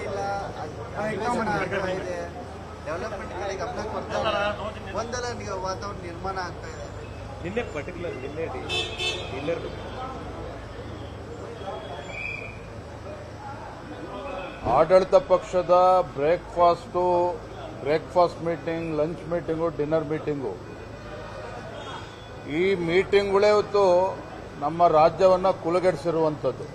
ಇಲ್ಲ, ಅಧಿವೇಶನ ಆಗ್ತಾ ಇದೆ, ಡೆವಲಪ್ಮೆಂಟ್ಗಳಿಗೆ ಗಮನ ಕೊಡ್ತಾ ಇಲ್ಲ, ಗೊಂದಲ ವಾತಾವರಣ ನಿರ್ಮಾಣ ಆಗ್ತಾ ಇದೆ. ನಿನ್ನೆ ಪರ್ಟಿಕ್ಯುಲರ್ ಡೀಲರ್ ಆಡಳಿತ ಪಕ್ಷದ breakfast meeting, lunch meeting, dinner meeting, ಈ ಮೀಟಿಂಗ್ಗಳೇ ಇವತ್ತು ನಮ್ಮ ರಾಜ್ಯವನ್ನು ಕುಲಗೆಡಿಸಿರುವಂಥದ್ದು.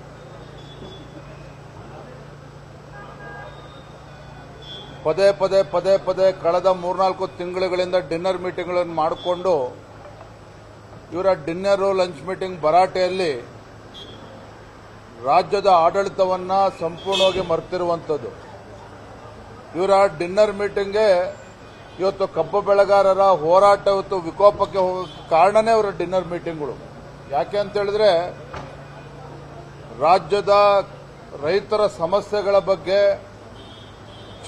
ಪದೇ ಕಳೆದ 3-4 ತಿಂಗಳುಗಳಿಂದ ಡಿನ್ನರ್ ಮೀಟಿಂಗ್ಗಳನ್ನು ಮಾಡಿಕೊಂಡು ಇವರ ಡಿನ್ನರು ಲಂಚ್ ಮೀಟಿಂಗ್ ಭರಾಟೆಯಲ್ಲಿ ರಾಜ್ಯದ ಆಡಳಿತವನ್ನು ಸಂಪೂರ್ಣವಾಗಿ ಮರೆತಿರುವಂಥದ್ದು. ಇವರ ಡಿನ್ನರ್ ಮೀಟಿಂಗ್ಗೆ ಇವತ್ತು ಕಬ್ಬು ಬೆಳೆಗಾರರ ಹೋರಾಟ ಇವತ್ತು ವಿಕೋಪಕ್ಕೆ ಹೋಗೋಕ್ಕೆ ಕಾರಣನೇ ಇವರ ಡಿನ್ನರ್ ಮೀಟಿಂಗ್ಗಳು. ಯಾಕೆ ಅಂತ ಹೇಳಿದ್ರೆ ರಾಜ್ಯದ ರೈತರ ಸಮಸ್ಯೆಗಳ ಬಗ್ಗೆ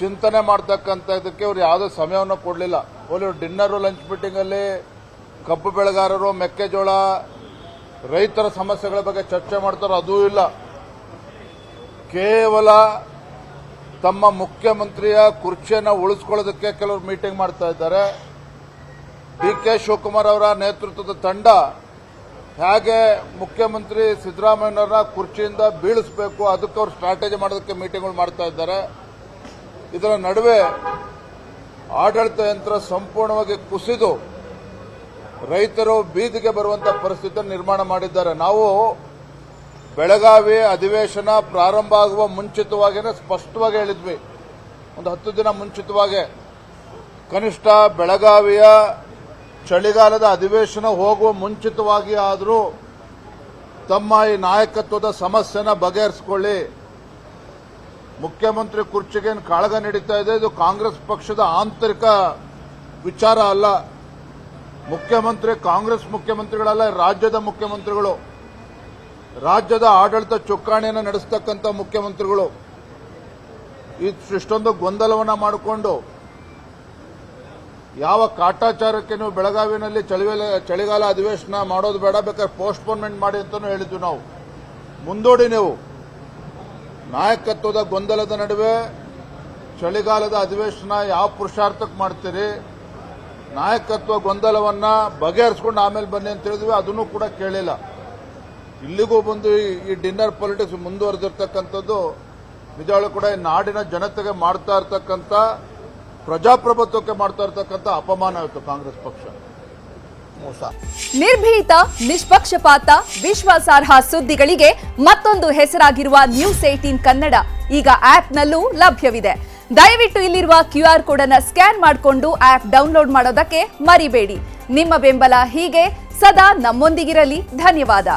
ಚಿಂತನೆ ಮಾಡ್ತಕ್ಕಂಥದ್ದಕ್ಕೆ ಇವರು ಯಾವುದೇ ಸಮಯವನ್ನು ಕೊಡಲಿಲ್ಲ. ಇವರು ಡಿನ್ನರು ಲಂಚ್ ಮೀಟಿಂಗಲ್ಲಿ ಕಬ್ಬು ಬೆಳೆಗಾರರು, ಮೆಕ್ಕೆಜೋಳ, ರೈತರ ಸಮಸ್ಯೆಗಳ ಬಗ್ಗೆ ಚರ್ಚೆ ಮಾಡ್ತಾರೋ ಅದೂ ಇಲ್ಲ. ಕೇವಲ ತಮ್ಮ ಮುಖ್ಯಮಂತ್ರಿಯ ಕುರ್ಚಿಯನ್ನು ಉಳಿಸ್ಕೊಳ್ಳೋದಕ್ಕೆ ಕೆಲವರು ಮೀಟಿಂಗ್ ಮಾಡ್ತಾ ಇದ್ದಾರೆ. ಡಿ.ಕೆ. ಶಿವಕುಮಾರ್ ಅವರ ನೇತೃತ್ವದ ತಂಡ ಹೇಗೆ ಮುಖ್ಯಮಂತ್ರಿ ಸಿದ್ದರಾಮಯ್ಯನವರ ಕುರ್ಚಿಯಿಂದ ಬೀಳಿಸಬೇಕು ಅದಕ್ಕೆ ಅವರು ಸ್ಟ್ರಾಟಜಿ ಮಾಡೋದಕ್ಕೆ ಮೀಟಿಂಗ್ಗಳು ಮಾಡ್ತಾ ಇದ್ದಾರೆ. ಇದರ ನಡುವೆ ಆಡಳಿತ ಯಂತ್ರ ಸಂಪೂರ್ಣವಾಗಿ ಕುಸಿದು ರೈತರು ಬೀದಿಗೆ ಬರುವಂತಹ ಪರಿಸ್ಥಿತಿ ನಿರ್ಮಾಣ ಮಾಡಿದ್ದಾರೆ. ನಾವು ಬೆಳಗಾವಿ ಅಧಿವೇಶನ ಪ್ರಾರಂಭ ಆಗುವ ಮುಂಚಿತವಾಗಿಯೇ ಸ್ಪಷ್ಟವಾಗಿ ಹೇಳಿದ್ವಿ, ಒಂದು 10 ದಿನ ಮುಂಚಿತವಾಗಿ, ಕನಿಷ್ಠ ಬೆಳಗಾವಿಯ ಚಳಿಗಾಲದ ಅಧಿವೇಶನ ಹೋಗುವ ಮುಂಚಿತವಾಗಿ ಆದರೂ ತಮ್ಮ ಈ ನಾಯಕತ್ವದ ಸಮಸ್ಯೆನ ಬಗೆಹರಿಸಿಕೊಳ್ಳಿ. ಮುಖ್ಯಮಂತ್ರಿ ಕುರ್ಚಿಗೆ ಕಾಳಗ ನಡೀತಾ ಇದೆ, ಇದು ಕಾಂಗ್ರೆಸ್ ಪಕ್ಷದ ಆಂತರಿಕ ವಿಚಾರ ಅಲ್ಲ. ಮುಖ್ಯಮಂತ್ರಿ ಕಾಂಗ್ರೆಸ್ ಮುಖ್ಯಮಂತ್ರಿಗಳಲ್ಲ, ರಾಜ್ಯದ ಮುಖ್ಯಮಂತ್ರಿಗಳು, ರಾಜ್ಯದ ಆಡಳಿತ ಚುಕ್ಕಾಣಿಯನ್ನು ನಡೆಸತಕ್ಕಂಥ ಮುಖ್ಯಮಂತ್ರಿಗಳು ಇಷ್ಟೊಂದು ಗೊಂದಲವನ್ನು ಮಾಡಿಕೊಂಡು ಯಾವ ಕಾಟಾಚಾರಕ್ಕೆ ನೀವು ಬೆಳಗಾವಿನಲ್ಲಿ ಚಳಿಗಾಲ ಅಧಿವೇಶನ ಮಾಡೋದು ಬೇಡ, ಬೇಕಾದ್ರೆ ಪೋಸ್ಟ್ಪೋನ್ಮೆಂಟ್ ಮಾಡಿ ಅಂತಾನೂ ಹೇಳಿದ್ವಿ ನಾವು. ಮುಂದೂಡಿ ನೀವು ನಾಯಕತ್ವದ ಗೊಂದಲದ ನಡುವೆ ಚಳಿಗಾಲದ ಅಧಿವೇಶನ ಯಾವ ಪುರುಷಾರ್ಥಕ್ಕೆ ಮಾಡ್ತೀರಿ, ನಾಯಕತ್ವ ಗೊಂದಲವನ್ನ ಬಗೆಹರಿಸಿಕೊಂಡು ಆಮೇಲೆ ಬನ್ನಿ ಅಂತ ಹೇಳಿದ್ವಿ, ಅದನ್ನು ಕೂಡ ಕೇಳಿಲ್ಲ. ಇಲ್ಲಿಗೂ ಬಂದು ಈ ಡಿನ್ನರ್ ಪಾಲಿಟಿಕ್ಸ್ ಮುಂದುವರೆದಿರ್ತಕ್ಕಂಥದ್ದು ನಿಜವಾಗ್ಲೂ ಕೂಡ ಈ ನಾಡಿನ ಜನತೆಗೆ ಮಾಡ್ತಾ ಇರ್ತಕ್ಕಂಥ, ಪ್ರಜಾಪ್ರಭುತ್ವಕ್ಕೆ ಮಾಡ್ತಾ ಇರ್ತಕ್ಕಂಥ ಅಪಮಾನ ಇತ್ತು ಕಾಂಗ್ರೆಸ್ ಪಕ್ಷ. ನಿರ್ಭೀತ, ನಿಷ್ಪಕ್ಷಪಾತ, ವಿಶ್ವಾಸಾರ್ಹ ಸುದ್ದಿಗಳಿಗೆ ಮತ್ತೊಂದು ಹೆಸರಾಗಿರುವ ನ್ಯೂಸ್ 18 ಕನ್ನಡ ಈಗ ಆಪ್ನಲ್ಲೂ ಲಭ್ಯವಿದೆ. ದಯವಿಟ್ಟು ಇಲ್ಲಿರುವ QR ಕೋಡ್ ಅನ್ನು ಸ್ಕ್ಯಾನ್ ಮಾಡಿಕೊಂಡು ಆಪ್ ಡೌನ್ಲೋಡ್ ಮಾಡೋದಕ್ಕೆ ಮರಿಬೇಡಿ. ನಿಮ್ಮ ಬೆಂಬಲ ಹೀಗೆ ಸದಾ ನಮ್ಮೊಂದಿಗಿರಲಿ. ಧನ್ಯವಾದ.